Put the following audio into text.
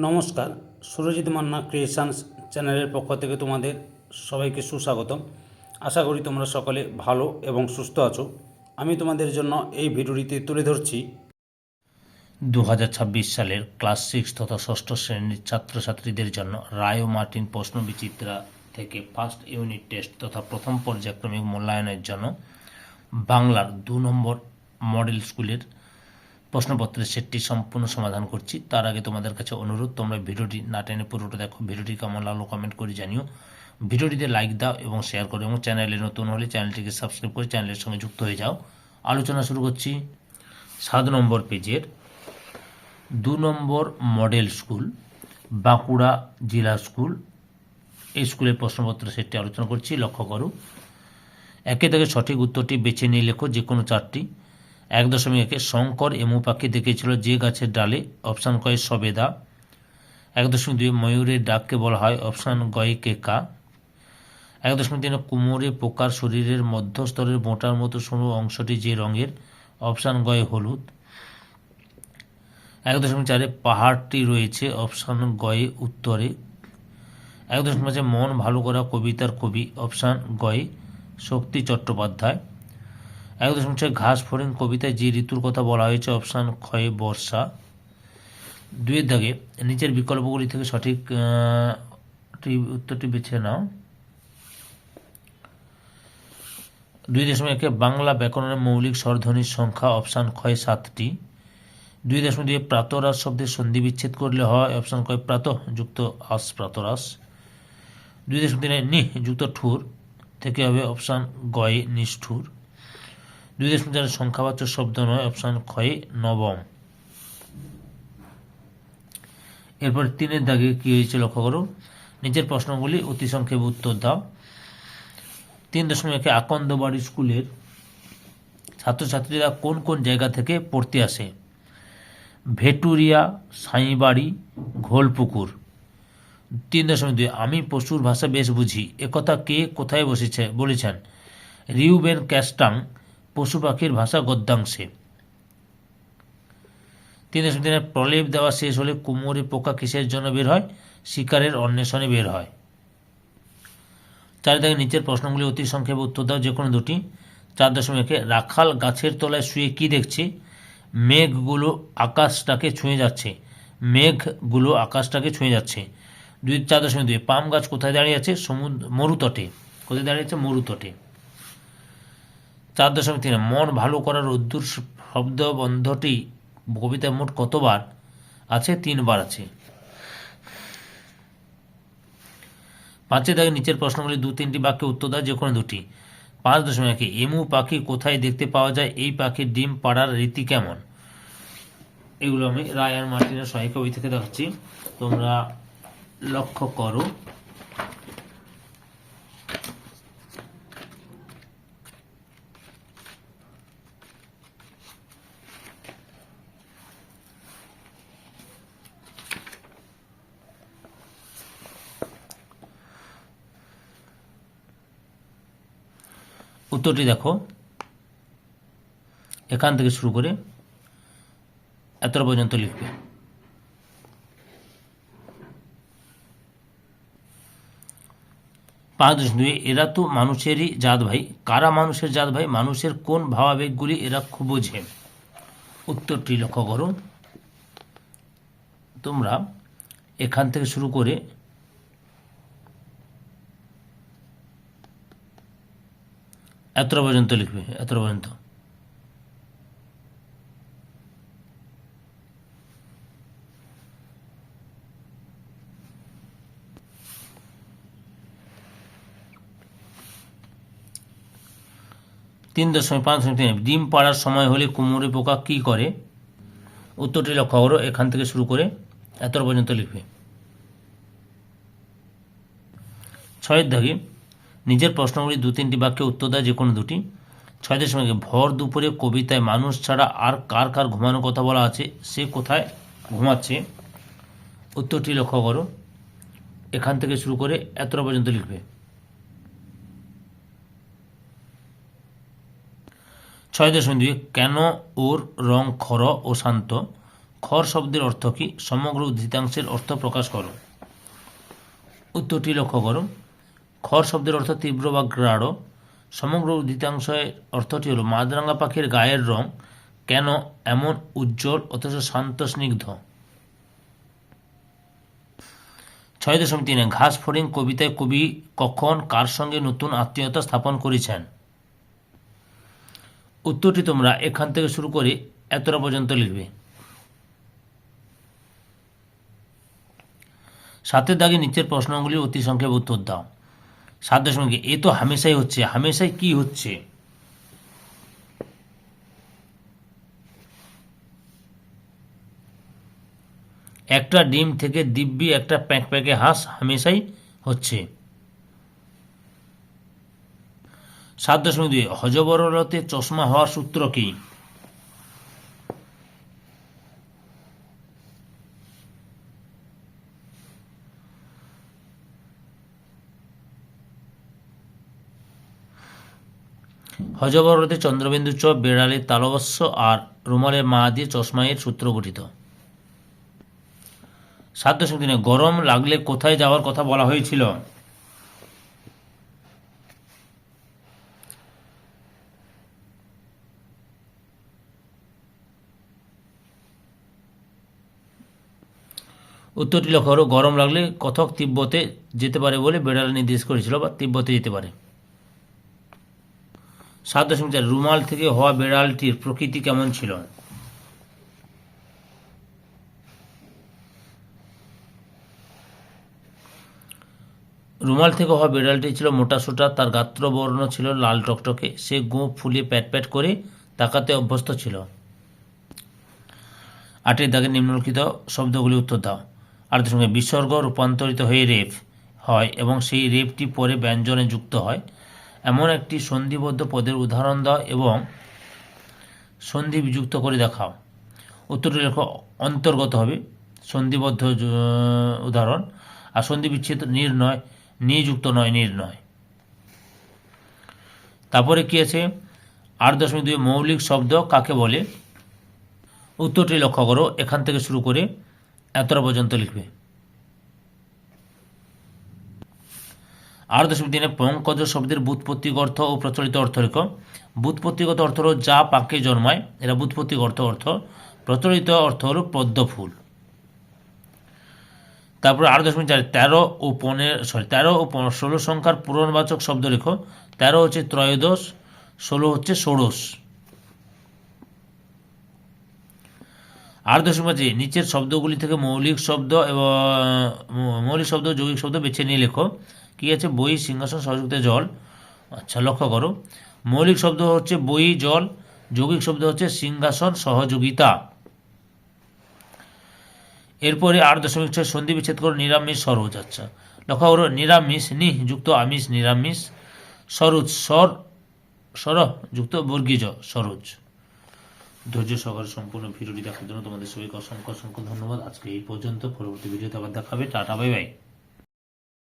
নমস্কার, সুরজিৎ মান্না ক্রিয়েশনস চ্যানেলের পক্ষ থেকে তোমাদের সবাইকে সুস্বাগতম। আশা করি তোমরা সকলে ভালো এবং সুস্থ আছো। আমি তোমাদের জন্য এই ভিডিওটিতে তুলে ধরছি 2026 সালের ক্লাস 6 তথা ষষ্ঠ শ্রেণীর ছাত্রছাত্রীদের জন্য রায় ও মার্টিন প্রশ্নবিচিত্রা থেকে ফার্স্ট ইউনিট টেস্ট তথা প্রথম পর্যায়ক্রমিক মূল্যায়নের জন্য বাংলার 2 নম্বর মডেল স্কুলের প্রশ্নপত্রের সেটটি সম্পূর্ণ সমাধান করছি। তার আগে তোমাদের কাছে অনুরোধ, তোমরা ভিডিওটি না টেনে পুরোটা দেখো। ভিডিওটি কেমন লাগলো কমেন্ট করে জানিও। ভিডিওটিতে লাইক দাও এবং শেয়ার করো, এবং চ্যানেলে নতুন হলে চ্যানেলটিকে সাবস্ক্রাইব করে চ্যানেলের সঙ্গে যুক্ত হয়ে যাও। আলোচনা শুরু করছি 7 নম্বর পেজের 2 নম্বর মডেল স্কুল, বাঁকুড়া জেলা স্কুল। এই স্কুলের প্রশ্নপত্র সেটটি আলোচনা করছি, লক্ষ্য করো। একে থেকে সঠিক উত্তরটি বেছে নিয়ে লেখো, যে কোনো চারটি। 1.1 শঙ্কর এমু পাখি দেখেছিল যে গাছের ডালে, অপশান কয়ে সবেদা। 1.2 ময়ূরের ডাককে বলা হয়, অপশান গয়ে কেকা। 1.3 কুমোরে পোকার শরীরের মধ্যস্তরের মোটার মতো সরু অংশটি যে রঙের, অপশান গয়ে হলুদ। 1.4 পাহাড়টি রয়েছে, অপশান গয়ে উত্তরে। 1.5 মন ভালো করা কবিতার কবি, অপশান গয়ে শক্তি চট্টোপাধ্যায়। 1.6 ঘাস ফড়িং কবিতায় যে ঋতুর কথা বলা হয়েছে, অপশান ক্ষয়ে বর্ষা। 2 দাগে নিচের বিকল্পগুলি থেকে সঠিক উত্তরটি বেছে নাও। 2.1 বাংলা ব্যাকরণের মৌলিক স্বরধ্বনির সংখ্যা, অপশান ক্ষয় 7টি। 2.2 প্রাতরাস শব্দের সন্ধি বিচ্ছেদ করলে হয়, অপশান কয় প্রাতঃ যুক্ত আস প্রাতরাস। 2.3 নি যুক্ত ঠুর থেকে হবে, অপশান গয়ে নিষ্ঠুর। 2.4 সংখ্যাবাচক শব্দ নয়, অপশান ক্ষয়ে নবম। এরপর 3 দাগে কি হয়েছে লক্ষ্য করো। নিচের প্রশ্নগুলি অতি সংক্ষেপে উত্তর দাও। 3.1 আকন্দবাড়ি স্কুলের ছাত্রছাত্রীরা কোন কোন জায়গা থেকে পড়তে আসে? ভেটুরিয়া, সাঁইবাড়ি, ঘোলপুকুর। 3.2 আমি পশুর ভাষা বেশ বুঝি, একথা কে কোথায় বলেছেন? রিউবেন ক্যাস্টাং পশু পাখির ভাষা গদ্যাংশে। 3.3 প্রলেপ দেওয়া শেষ হলে কুমোরে পোকা কিসের জন্য বের হয়? শিকারের অন্বেষণে বের হয়। 4 দাগে নিচের প্রশ্নগুলি অতি সংক্ষেপে উত্তর দাও, যে কোনো দুটি। 4.1 রাখাল গাছের তলায় শুয়ে কি দেখছে? মেঘগুলো আকাশটাকে ছুঁয়ে যাচ্ছে। মেঘগুলো আকাশটাকে ছুঁয়ে যাচ্ছে। 4.2 পাম গাছ কোথায় দাঁড়িয়ে আছে? মরুতটে। কোথায় দাঁড়িয়ে আছে? মরুতটে। 4.3 মন ভালো করার উদ্দূর শব্দবন্ধটি কবিতায় মোট কতবার আছে? 3 বার আছে। 5 দাগে নিচের প্রশ্নগুলি 2-3টি বাক্যে উত্তর দাও, যে কোনো দুটি। 5.1 এমু পাখি কোথায় দেখতে পাওয়া যায়? এই পাখির ডিম পাড়ার রীতি কেমন? এগুলো আমি রায় আর মার্টিনের সহায়িকা বই থেকে দেখাচ্ছি, তোমরা লক্ষ্য করো। উত্তরটি দেখো, এখান থেকে শুরু করে এতটা পর্যন্ত লিখবে। 5.2 এরা তো মানুষেরই জাত ভাই। কারা মানুষের জাত ভাই? মানুষের কোন ভাবাবেগগুলি এরা খুব বোঝে? উত্তরটি লক্ষ্য করো। তোমরা এখান থেকে শুরু করে এতটা পর্যন্ত লিখবে, এতটা পর্যন্ত। তিন 3.5 ডিম পাড়ার সময় হলে কুমোরে পোকা কি করে? উত্তরটি লক্ষ্য করো, এখান থেকে শুরু করে এতটা পর্যন্ত লিখবে। 6 দাগে নিজের প্রশ্নগুলি 2-3টি বাক্যে উত্তর দেয়, যে কোনো দুটি। 6.1 ভর দুপুরে কবিতায় মানুষ ছাড়া আর কার কার ঘুমানোর কথা বলা আছে? সে কোথায় ঘুমাচ্ছে? উত্তরটি লক্ষ্য করো, এখান থেকে শুরু করে এতটা পর্যন্ত লিখবে। 6.2 কেন ওর রং খর ও শান্ত? খড় শব্দের অর্থ কি? সমগ্র উদ্ধৃতাংশের অর্থ প্রকাশ করো। উত্তরটি লক্ষ্য করো। খড় শব্দের অর্থ তীব্র বা গাঢ়। সমগ্র উদ্ধৃতাংশের অর্থটি হলো মাছরাঙা পাখির গায়ের রং কেন এমন উজ্জ্বল অথচ শান্ত স্নিগ্ধ। 6.3 ঘাস ফড়িং কবিতায় কবি কখন কার সঙ্গে নতুন আত্মীয়তা স্থাপন করেছেন? উত্তরটি তোমরা এখান থেকে শুরু করে এতটা পর্যন্ত লিখবে। 7 দাগে নিচের প্রশ্নগুলি অতি সংক্ষেপে উত্তর দাও। 7.1 এ তো হামেশাই হচ্ছে, হামেশাই কি হচ্ছে? একটা ডিম থেকে দিব্যি একটা প্যাঁকে হাঁস হামেশাই হচ্ছে। 7.2 হজবরলতে চশমা হওয়ার সূত্র কি? হজবরলতে চন্দ্রবিন্দু চ বেড়ালের তালবস্য আর রুমালের মা দিয়ে চশমায়ের সূত্র গঠিত। 7.3 গরম লাগলে কোথায় যাওয়ার কথা বলা হয়েছিল? উত্তরটি লক্ষ্য করো। গরম লাগলে কতক তিব্বতে যেতে পারে বলে বেড়াল নির্দেশ করেছিল, বা তিব্বতে যেতে পারে। 7.4 রুমাল থেকে হওয়া বেড়ালটির প্রকৃতি কেমন ছিল? রুমাল থেকে হওয়া বেড়ালটি ছিল মোটাসোটা, তার গাত্রবর্ণ ছিল লাল টকটকে, সে গোঁফ ফুলিয়ে প্যাট প্যাট করে তাকাতে অভ্যস্ত ছিল। 8 দাগে নিম্নলিখিত শব্দগুলি উত্তর দাও। 8 বিসর্গ রূপান্তরিত হয়ে রেফ হয় এবং সেই রেফটি পরে ব্যঞ্জনে যুক্ত হয় এমন একটি সন্ধিবদ্ধ পদের উদাহরণ দাও এবং সন্ধি বিযুক্ত করে দেখাও। উত্তরটি লেখো অন্তর্গত হবে সন্ধিবদ্ধ উদাহরণ, আর সন্ধি বিচ্ছেদ নির্ণয়, নিযুক্ত নয় নির্ণয়। তারপরে কি আছে? 8.2 মৌলিক শব্দ কাকে বলে? উত্তরটি লক্ষ্য করো। এখান থেকে শুরু করে এতটা পর্যন্ত লিখবে। 8.3 পঙ্কজ শব্দের ব্যুৎপত্তিক অর্থ ও প্রচলিত অর্থ লেখো। ব্যুৎপত্তিগত অর্থ হলো যা পাকে জন্মায়, এরা ব্যুৎপত্তিগত অর্থ। প্রচলিত অর্থ হলো পদ্ম ফুল। তারপরে 8.4 13 ও 16 সংখ্যার পূরণবাচক শব্দ লেখো। 13 হচ্ছে ত্রয়োদশ, 16 হচ্ছে ষোড়শ। 8.5 নিচের শব্দগুলি থেকে মৌলিক শব্দ যৌগিক শব্দ বেছে নিয়ে লেখো। কি আছে? বই, সিংহাসন, সহযোগিতা, জল। আচ্ছা, লক্ষ্য করো। মৌলিক শব্দ হচ্ছে বই, জল। যৌগিক শব্দ হচ্ছে সিংহাসন, সহযোগিতা। এরপরে 8.6 সন্ধি বিচ্ছেদ করো। নিরামিষ, সরোজ। আচ্ছা, লক্ষ্য করো। নিরামিষ নি যুক্ত আমিষ, নিরামিষ। সরোজ সর যুক্ত বর্গীজ, সরোজ। ধৈর্য সহকারে সম্পূর্ণ ভিডিওটি দেখার জন্য তোমাদের সবাইকে অসংখ্য অসংখ্য ধন্যবাদ। আজকে এই পর্যন্ত। পরবর্তী ভিডিওতে আবার দেখাবে। Tata, bye bye.